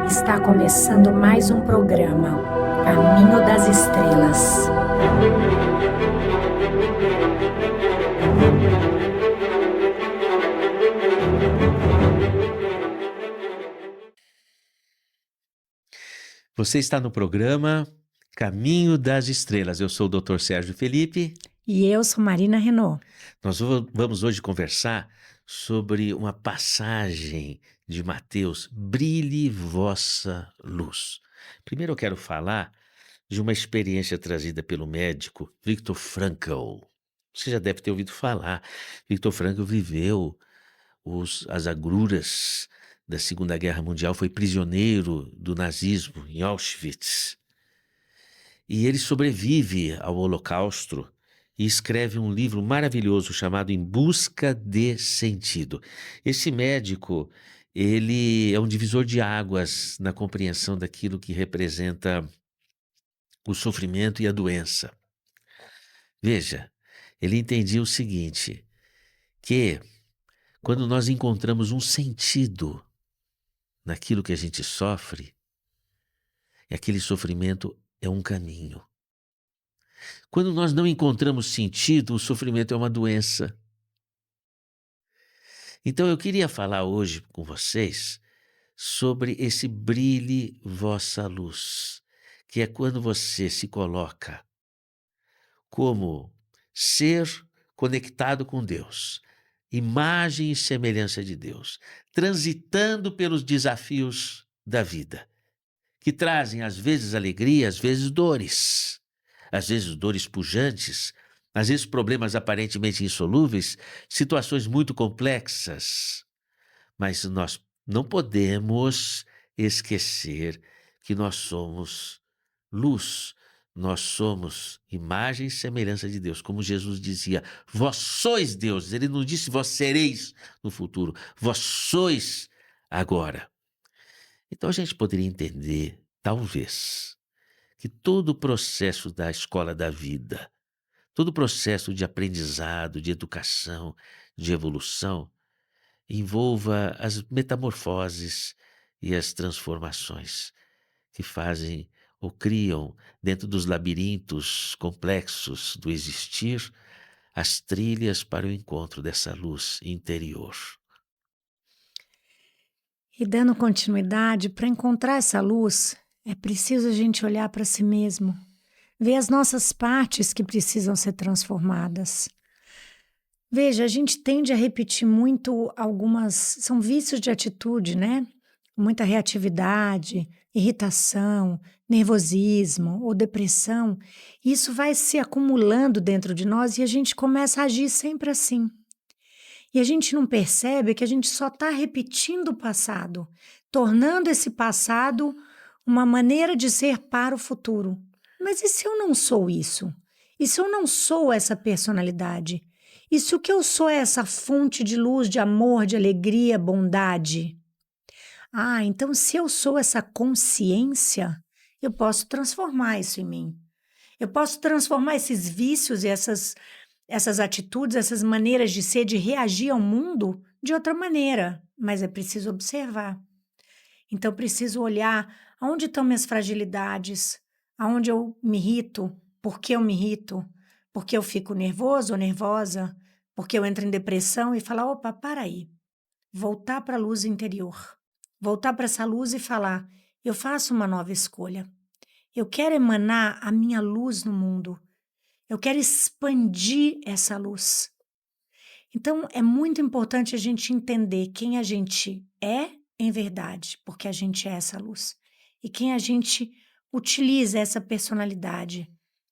Está começando mais um programa, Caminho das Estrelas. Você está no programa Caminho das Estrelas. Eu sou o Dr. Sérgio Felipe. E eu sou Marina Renault. Nós vamos hoje conversar sobre uma passagem de Mateus, brilhe vossa luz. Primeiro eu quero falar de uma experiência trazida pelo médico Viktor Frankl. Você já deve ter ouvido falar. Viktor Frankl viveu as agruras da Segunda Guerra Mundial, foi prisioneiro do nazismo em Auschwitz. E ele sobrevive ao Holocausto e escreve um livro maravilhoso chamado Em Busca de Sentido. Esse médico, ele é um divisor de águas na compreensão daquilo que representa o sofrimento e a doença. Veja, ele entendia o seguinte, que quando nós encontramos um sentido naquilo que a gente sofre, aquele sofrimento é um caminho. Quando nós não encontramos sentido, o sofrimento é uma doença. Então eu queria falar hoje com vocês sobre esse brilhe vossa luz, que é quando você se coloca como ser conectado com Deus, imagem e semelhança de Deus, transitando pelos desafios da vida, que trazem às vezes alegria, às vezes dores pujantes, às vezes problemas aparentemente insolúveis, situações muito complexas. Mas nós não podemos esquecer que nós somos luz, nós somos imagem e semelhança de Deus. Como Jesus dizia, vós sois deuses. Ele não disse vós sereis no futuro, vós sois agora. Então a gente poderia entender, talvez, que todo o processo da escola da vida, todo o processo de aprendizado, de educação, de evolução, envolva as metamorfoses e as transformações que fazem ou criam, dentro dos labirintos complexos do existir, as trilhas para o encontro dessa luz interior. E dando continuidade, para encontrar essa luz, é preciso a gente olhar para si mesmo, ver as nossas partes que precisam ser transformadas. Veja, a gente tende a repetir muito são vícios de atitude, né? Muita reatividade, irritação, nervosismo ou depressão. Isso vai se acumulando dentro de nós e a gente começa a agir sempre assim. E a gente não percebe que a gente só está repetindo o passado, tornando esse passado uma maneira de ser para o futuro. Mas e se eu não sou isso? E se eu não sou essa personalidade? E se o que eu sou é essa fonte de luz, de amor, de alegria, bondade? Ah, então se eu sou essa consciência, eu posso transformar isso em mim. Eu posso transformar esses vícios e essas atitudes, essas maneiras de ser, de reagir ao mundo de outra maneira, mas é preciso observar. Então, preciso olhar aonde estão minhas fragilidades, aonde eu me irrito, por que eu me irrito, por que eu fico nervoso ou nervosa, por que eu entro em depressão e falar, opa, para aí, voltar para a luz interior, voltar para essa luz e falar, eu faço uma nova escolha, eu quero emanar a minha luz no mundo, eu quero expandir essa luz. Então, é muito importante a gente entender quem a gente é em verdade, porque a gente é essa luz. E quem a gente utiliza essa personalidade,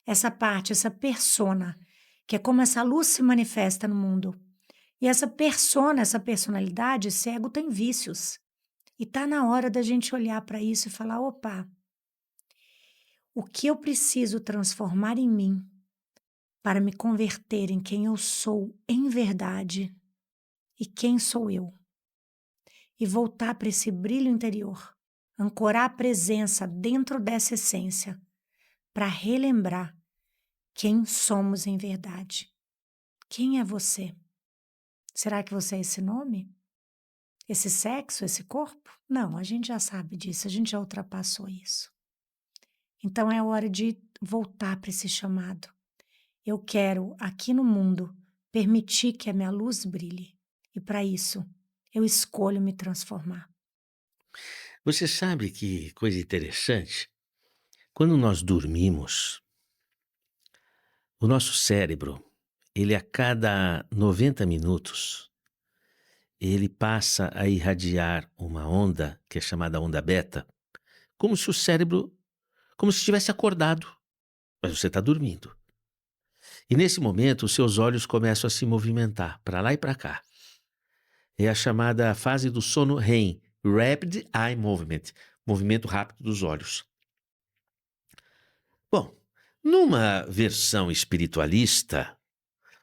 essa parte, essa persona, que é como essa luz se manifesta no mundo. E essa persona, essa personalidade, esse ego tem vícios. E tá na hora da gente olhar para isso e falar, opa, o que eu preciso transformar em mim para me converter em quem eu sou em verdade e quem sou eu. E voltar para esse brilho interior, ancorar a presença dentro dessa essência, para relembrar quem somos em verdade. Quem é você? Será que você é esse nome? esse sexo, esse corpo? Não, a gente já sabe disso, a gente já ultrapassou isso. Então é hora de voltar para esse chamado. Eu quero, aqui no mundo, permitir que a minha luz brilhe. E para isso, eu escolho me transformar. Você sabe que coisa interessante? Quando nós dormimos, o nosso cérebro, ele a cada 90 minutos, ele passa a irradiar uma onda, que é chamada onda beta, como se o cérebro, como se estivesse acordado, mas você está dormindo. E nesse momento, os seus olhos começam a se movimentar para lá e para cá. É a chamada fase do sono REM, Rapid Eye Movement, movimento rápido dos olhos. Bom, numa versão espiritualista,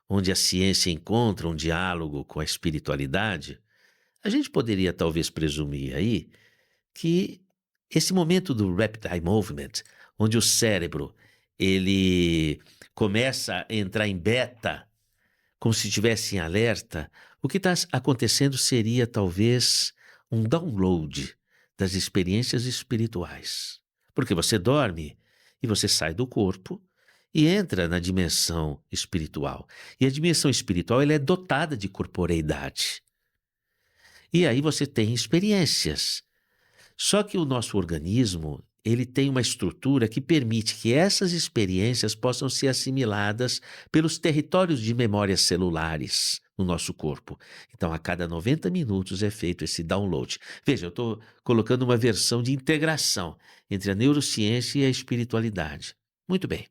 onde a ciência encontra um diálogo com a espiritualidade, a gente poderia talvez presumir aí que esse momento do Rapid Eye Movement, onde o cérebro ele começa a entrar em beta, como se estivesse em alerta, o que está acontecendo seria talvez um download das experiências espirituais. Porque você dorme e você sai do corpo e entra na dimensão espiritual. E a dimensão espiritual ela é dotada de corporeidade. E aí você tem experiências. Só que o nosso organismo, ele tem uma estrutura que permite que essas experiências possam ser assimiladas pelos territórios de memórias celulares no nosso corpo. Então, a cada 90 minutos é feito esse download. Veja, eu estou colocando uma versão de integração entre a neurociência e a espiritualidade. Muito bem.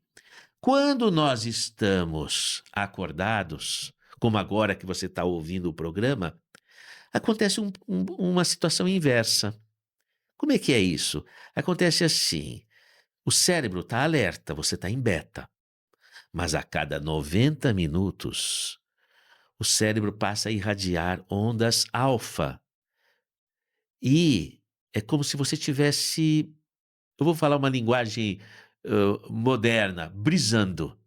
Quando nós estamos acordados, como agora que você está ouvindo o programa, acontece uma situação inversa. Como é que é isso? Acontece assim, o cérebro está alerta, você está em beta, mas a cada 90 minutos, o cérebro passa a irradiar ondas alfa. E é como se você tivesse, eu vou falar uma linguagem moderna, brisando.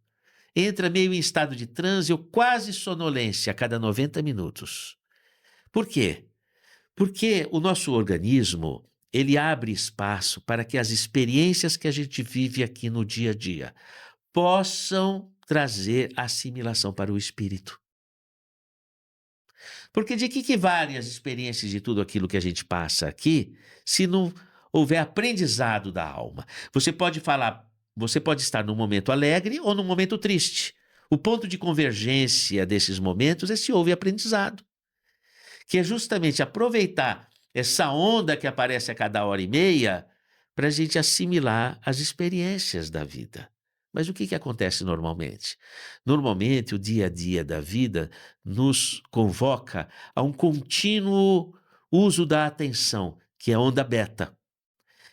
Entra meio em estado de transe ou quase sonolência a cada 90 minutos. Por quê? Porque o nosso organismo, ele abre espaço para que as experiências que a gente vive aqui no dia a dia possam trazer assimilação para o espírito. Porque de que valem as experiências de tudo aquilo que a gente passa aqui, se não houver aprendizado da alma? Você pode falar, você pode estar num momento alegre ou num momento triste. O ponto de convergência desses momentos é se houve aprendizado, que é justamente aproveitar essa onda que aparece a cada hora e meia para a gente assimilar as experiências da vida. Mas o que acontece normalmente? Normalmente, o dia a dia da vida nos convoca a um contínuo uso da atenção, que é a onda beta.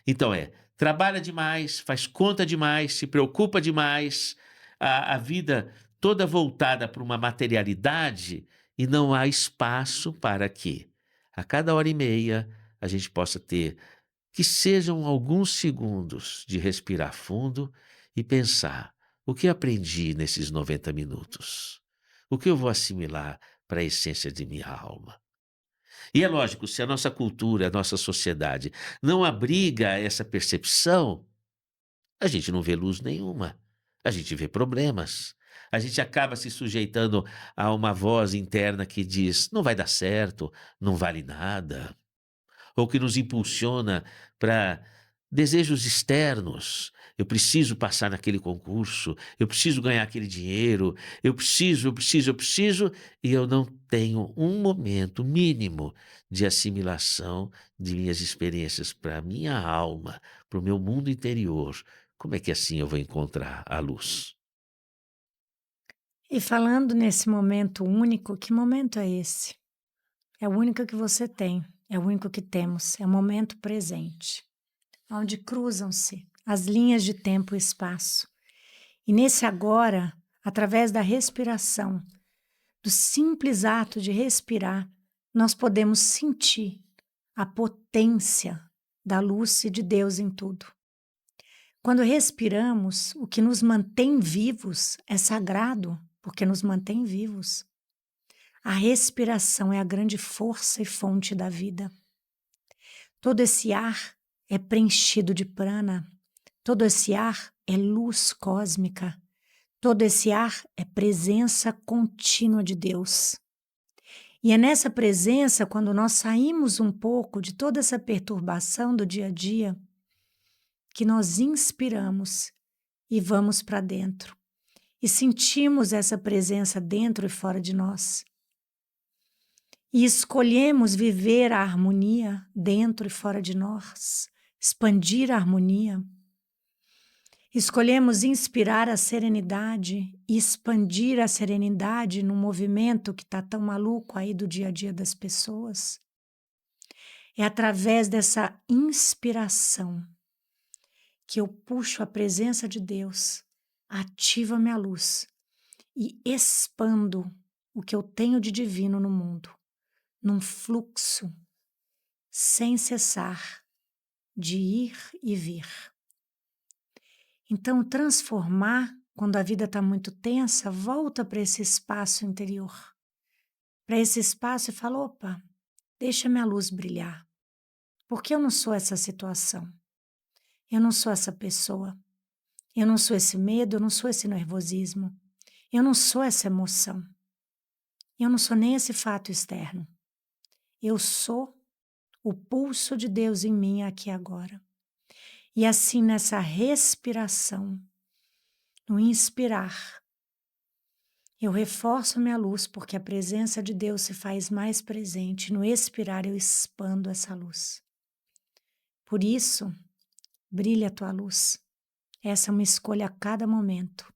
Então trabalha demais, faz conta demais, se preocupa demais, a vida toda voltada para uma materialidade e não há espaço para que, a cada hora e meia, a gente possa ter que sejam alguns segundos de respirar fundo e pensar: o que aprendi nesses 90 minutos? O que eu vou assimilar para a essência de minha alma? E é lógico, se a nossa cultura, a nossa sociedade não abriga essa percepção, a gente não vê luz nenhuma, a gente vê problemas. A gente acaba se sujeitando a uma voz interna que diz: não vai dar certo, não vale nada, ou que nos impulsiona para desejos externos. Eu preciso passar naquele concurso, eu preciso ganhar aquele dinheiro, eu preciso, e eu não tenho um momento mínimo de assimilação de minhas experiências para a minha alma, para o meu mundo interior. Como é que assim eu vou encontrar a luz? E falando nesse momento único, que momento é esse? É o único que você tem, é o único que temos, é o momento presente, onde cruzam-se as linhas de tempo e espaço. E nesse agora, através da respiração, do simples ato de respirar, nós podemos sentir a potência da luz e de Deus em tudo. Quando respiramos, o que nos mantém vivos é sagrado, porque nos mantém vivos. A respiração é a grande força e fonte da vida. Todo esse ar é preenchido de prana, todo esse ar é luz cósmica, todo esse ar é presença contínua de Deus. E é nessa presença, quando nós saímos um pouco de toda essa perturbação do dia a dia, que nós inspiramos e vamos para dentro. E sentimos essa presença dentro e fora de nós. E escolhemos viver a harmonia dentro e fora de nós, expandir a harmonia. Escolhemos inspirar a serenidade e expandir a serenidade num movimento que está tão maluco aí do dia a dia das pessoas. É através dessa inspiração que eu puxo a presença de Deus, ativo a minha luz e expando o que eu tenho de divino no mundo, num fluxo sem cessar de ir e vir. Então, transformar, quando a vida está muito tensa, volta para esse espaço interior, para esse espaço e fala, opa, deixa minha luz brilhar, porque eu não sou essa situação, eu não sou essa pessoa, eu não sou esse medo, eu não sou esse nervosismo, eu não sou essa emoção, eu não sou nem esse fato externo, eu sou o pulso de Deus em mim aqui agora. E assim, nessa respiração, no inspirar, eu reforço minha luz porque a presença de Deus se faz mais presente. No expirar, eu expando essa luz. Por isso, brilha a tua luz. Essa é uma escolha a cada momento.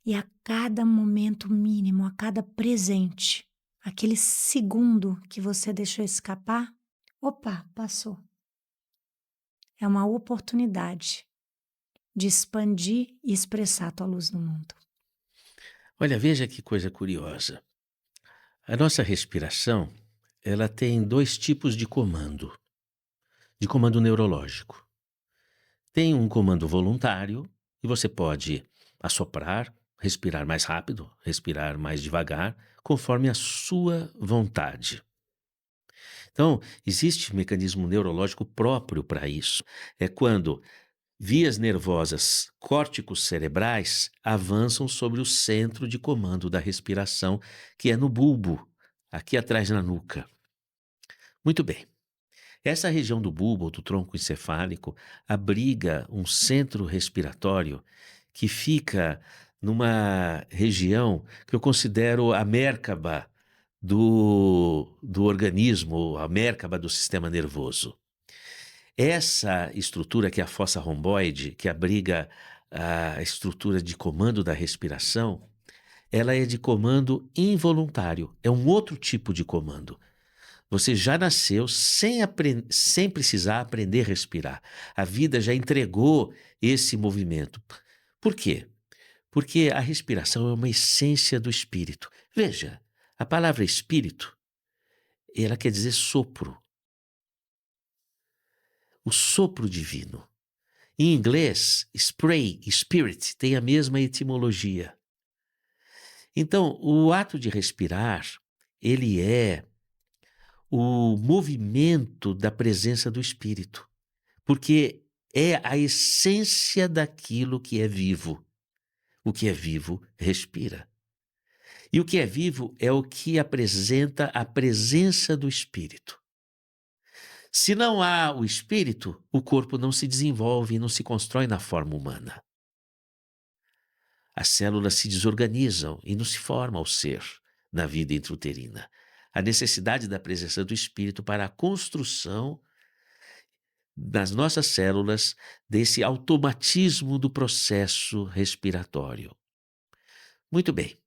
E a cada momento mínimo, a cada presente, aquele segundo que você deixou escapar, opa, passou. É uma oportunidade de expandir e expressar a tua luz no mundo. Olha, veja que coisa curiosa. A nossa respiração, ela tem 2 tipos de comando neurológico. Tem um comando voluntário e você pode assoprar, respirar mais rápido, respirar mais devagar, conforme a sua vontade. Então, existe um mecanismo neurológico próprio para isso. É quando vias nervosas córticos cerebrais avançam sobre o centro de comando da respiração, que é no bulbo, aqui atrás na nuca. Muito bem. Essa região do bulbo, ou do tronco encefálico, abriga um centro respiratório que fica numa região que eu considero a Mérkaba do organismo, a Mérkaba do sistema nervoso. Essa estrutura, que é a fossa romboide, que abriga a estrutura de comando da respiração, ela é de comando involuntário, é um outro tipo de comando. Você já nasceu sem precisar aprender a respirar. A vida já entregou esse movimento. Por quê? Porque a respiração é uma essência do espírito. Veja, a palavra espírito, ela quer dizer sopro. O sopro divino. Em inglês, spray, spirit, tem a mesma etimologia. Então, o ato de respirar, ele é o movimento da presença do Espírito, porque é a essência daquilo que é vivo. O que é vivo respira. E o que é vivo é o que apresenta a presença do Espírito. Se não há o Espírito, o corpo não se desenvolve e não se constrói na forma humana. As células se desorganizam e não se forma o ser na vida intrauterina. A necessidade da presença do Espírito para a construção nas nossas células desse automatismo do processo respiratório. Muito bem.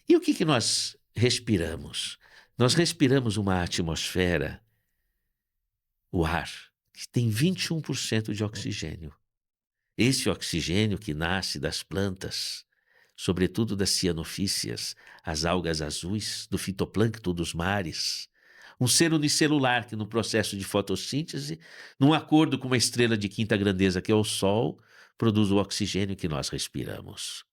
E o que nós respiramos? Nós respiramos uma atmosfera, o ar, que tem 21% de oxigênio. Esse oxigênio que nasce das plantas, sobretudo das cianofícias, as algas azuis, do fitoplâncton dos mares, um ser unicelular que no processo de fotossíntese, num acordo com uma estrela de quinta grandeza que é o Sol, produz o oxigênio que nós respiramos.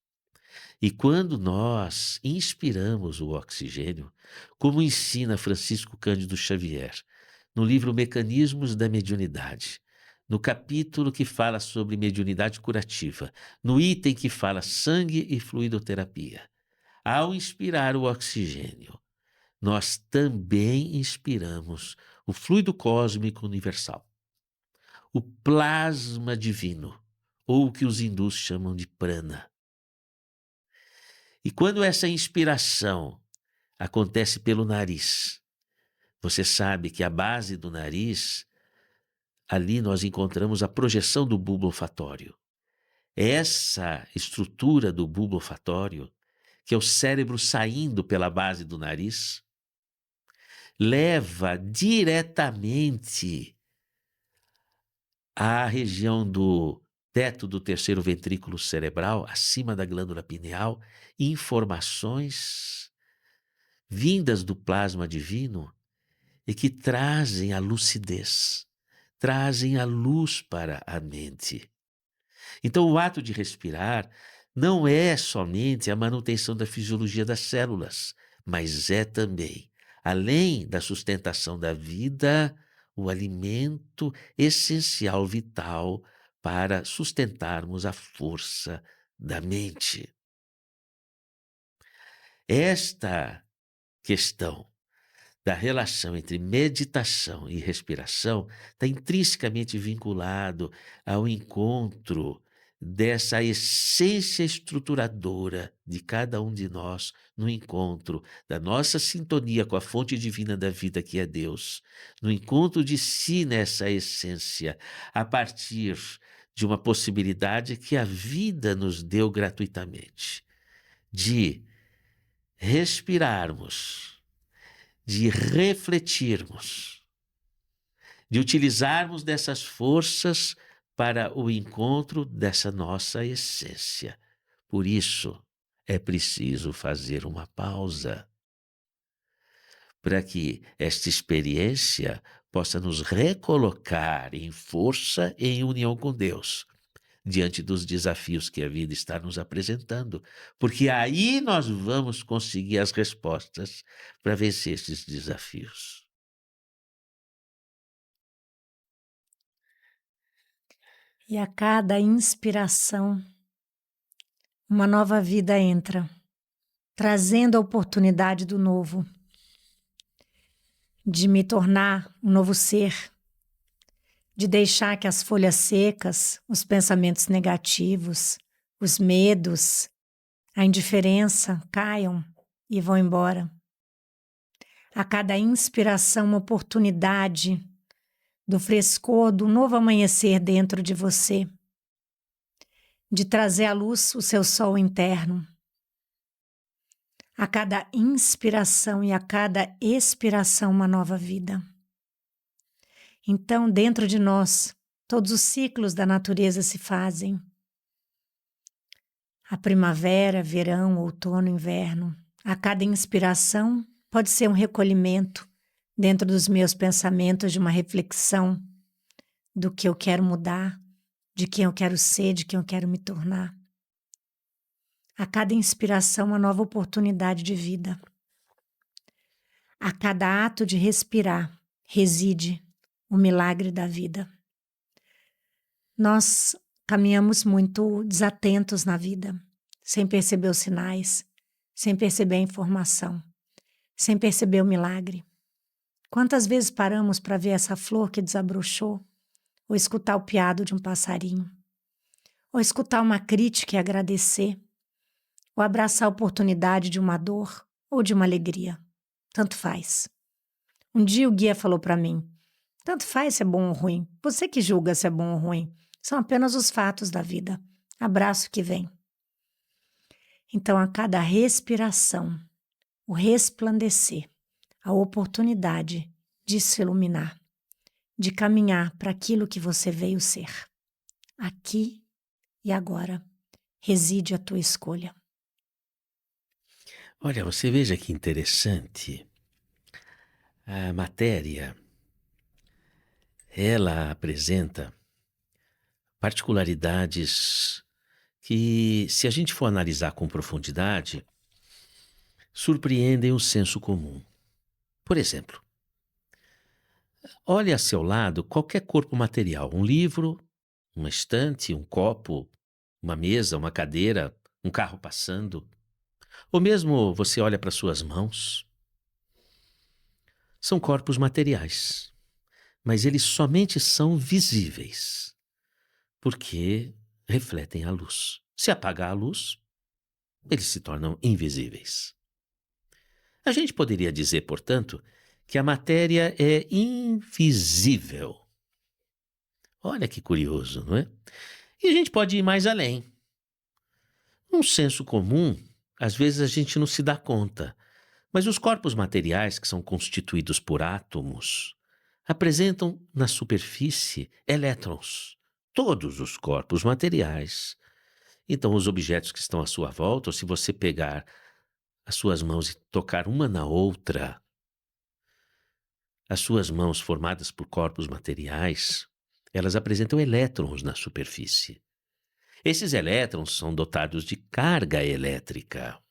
E quando nós inspiramos o oxigênio, como ensina Francisco Cândido Xavier, no livro Mecanismos da Mediunidade, no capítulo que fala sobre mediunidade curativa, no item que fala sangue e fluidoterapia, ao inspirar o oxigênio, nós também inspiramos o fluido cósmico universal, o plasma divino, ou o que os hindus chamam de prana. E quando essa inspiração acontece pelo nariz, você sabe que a base do nariz, ali nós encontramos a projeção do bulbo olfatório. Essa estrutura do bulbo olfatório, que é o cérebro saindo pela base do nariz, leva diretamente à região do teto do terceiro ventrículo cerebral, acima da glândula pineal, informações vindas do plasma divino e que trazem a lucidez, trazem a luz para a mente. Então, o ato de respirar não é somente a manutenção da fisiologia das células, mas é também, além da sustentação da vida, o alimento essencial, vital, para sustentarmos a força da mente. Esta questão da relação entre meditação e respiração está intrinsecamente vinculado ao encontro dessa essência estruturadora de cada um de nós, no encontro da nossa sintonia com a fonte divina da vida que é Deus, no encontro de si nessa essência, a partir de uma possibilidade que a vida nos deu gratuitamente, de respirarmos, de refletirmos, de utilizarmos dessas forças para o encontro dessa nossa essência. Por isso, é preciso fazer uma pausa, para que esta experiência possa nos recolocar em força e em união com Deus, diante dos desafios que a vida está nos apresentando, porque aí nós vamos conseguir as respostas para vencer esses desafios. E a cada inspiração, uma nova vida entra, trazendo a oportunidade do novo, de me tornar um novo ser, de deixar que as folhas secas, os pensamentos negativos, os medos, a indiferença caiam e vão embora. A cada inspiração, uma oportunidade do frescor do novo amanhecer dentro de você, de trazer à luz o seu sol interno. A cada inspiração e a cada expiração, uma nova vida. Então, dentro de nós, todos os ciclos da natureza se fazem. A primavera, verão, outono, inverno. A cada inspiração pode ser um recolhimento dentro dos meus pensamentos, de uma reflexão do que eu quero mudar, de quem eu quero ser, de quem eu quero me tornar. A cada inspiração, uma nova oportunidade de vida. A cada ato de respirar, reside o milagre da vida. Nós caminhamos muito desatentos na vida, sem perceber os sinais, sem perceber a informação, sem perceber o milagre. Quantas vezes paramos para ver essa flor que desabrochou, ou escutar o piado de um passarinho, ou escutar uma crítica e agradecer, ou abraçar a oportunidade de uma dor ou de uma alegria. Tanto faz. Um dia o guia falou para mim, tanto faz se é bom ou ruim, você que julga se é bom ou ruim, são apenas os fatos da vida. Abraço que vem. Então, a cada respiração, o resplandecer, a oportunidade de se iluminar, de caminhar para aquilo que você veio ser. Aqui e agora reside a tua escolha. Olha, você veja que interessante. A matéria, ela apresenta particularidades que, se a gente for analisar com profundidade, surpreendem o senso comum. Por exemplo, olhe a seu lado qualquer corpo material, um livro, uma estante, um copo, uma mesa, uma cadeira, um carro passando, ou mesmo você olha para suas mãos. São corpos materiais, mas eles somente são visíveis, porque refletem a luz. Se apagar a luz, eles se tornam invisíveis. A gente poderia dizer, portanto, que a matéria é invisível. Olha que curioso, não é? E a gente pode ir mais além. Num senso comum, às vezes a gente não se dá conta, mas os corpos materiais, que são constituídos por átomos, apresentam na superfície elétrons. Todos os corpos materiais. Então, os objetos que estão à sua volta, ou se você pegar as suas mãos e tocar uma na outra, as suas mãos formadas por corpos materiais, elas apresentam elétrons na superfície. Esses elétrons são dotados de carga elétrica.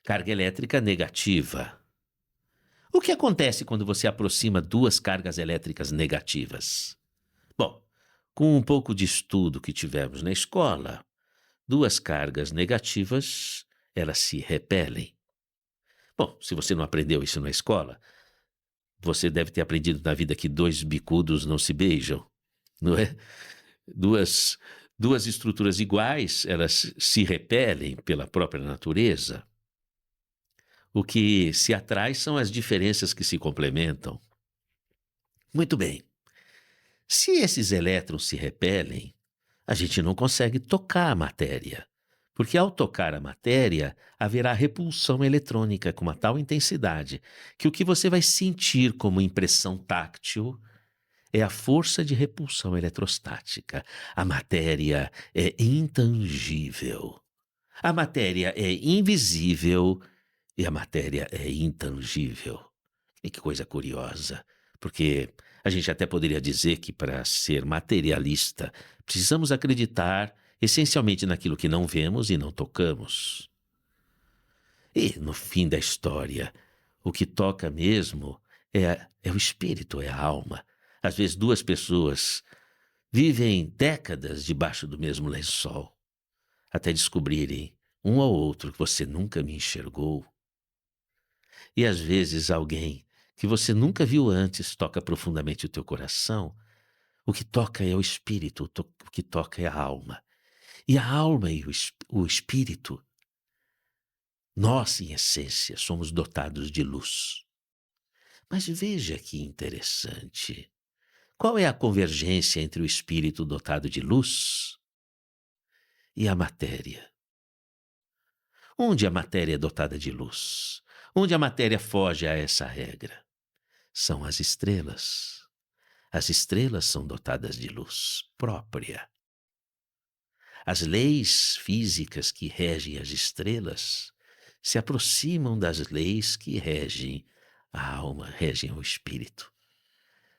Carga elétrica negativa. O que acontece quando você aproxima duas cargas elétricas negativas? Bom, com um pouco de estudo que tivemos na escola, duas cargas negativas, elas se repelem. Bom, se você não aprendeu isso na escola, você deve ter aprendido na vida que dois bicudos não se beijam, não é? Duas estruturas iguais, elas se repelem pela própria natureza. O que se atrai são as diferenças que se complementam. Muito bem. Se esses elétrons se repelem, a gente não consegue tocar a matéria, porque ao tocar a matéria, haverá repulsão eletrônica com uma tal intensidade que o que você vai sentir como impressão táctil é a força de repulsão eletrostática. A matéria é intangível. A matéria é invisível e a matéria é intangível. E que coisa curiosa, porque a gente até poderia dizer que para ser materialista, precisamos acreditar essencialmente naquilo que não vemos e não tocamos. E, no fim da história, o que toca mesmo é o espírito, é a alma. Às vezes duas pessoas vivem décadas debaixo do mesmo lençol, até descobrirem um ao outro que você nunca me enxergou. E às vezes alguém que você nunca viu antes toca profundamente o teu coração. O que toca é o espírito, o que toca é a alma. E a alma e o espírito, nós, em essência, somos dotados de luz. Mas veja que interessante. Qual é a convergência entre o espírito dotado de luz e a matéria? Onde a matéria é dotada de luz? Onde a matéria foge a essa regra? São as estrelas. As estrelas são dotadas de luz própria. As leis físicas que regem as estrelas se aproximam das leis que regem a alma, regem o espírito.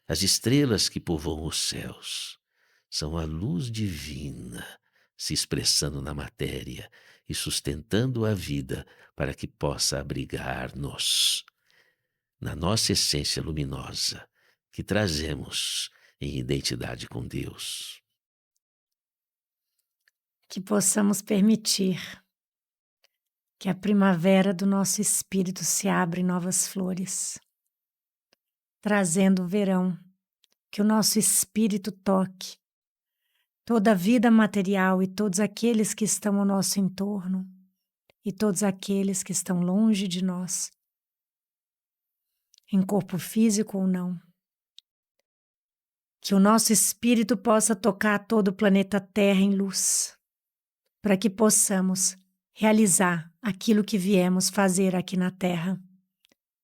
As estrelas que povoam os céus são a luz divina se expressando na matéria e sustentando a vida para que possa abrigar-nos na nossa essência luminosa que trazemos em identidade com Deus. Que possamos permitir que a primavera do nosso espírito se abra em novas flores, trazendo o verão, que o nosso espírito toque toda a vida material e todos aqueles que estão ao nosso entorno e todos aqueles que estão longe de nós, em corpo físico ou não. Que o nosso espírito possa tocar todo o planeta Terra em luz, para que possamos realizar aquilo que viemos fazer aqui na Terra,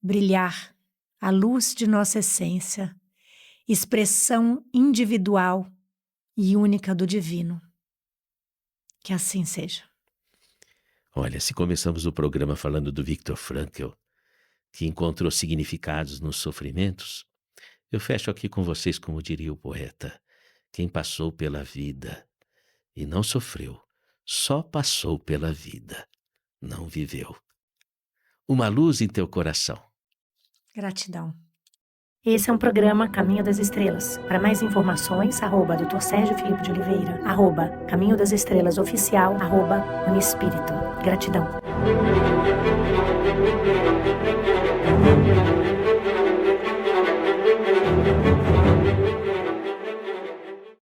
brilhar a luz de nossa essência, expressão individual e única do divino. Que assim seja. Olha, se começamos o programa falando do Viktor Frankl, que encontrou significados nos sofrimentos, eu fecho aqui com vocês como diria o poeta: quem passou pela vida e não sofreu, só passou pela vida, não viveu. Uma luz em teu coração. Gratidão. Esse é um programa Caminho das Estrelas. Para mais informações, @Dr. Sérgio Filipe de Oliveira, @Caminho das Estrelas Oficial, @Unispírito. Gratidão.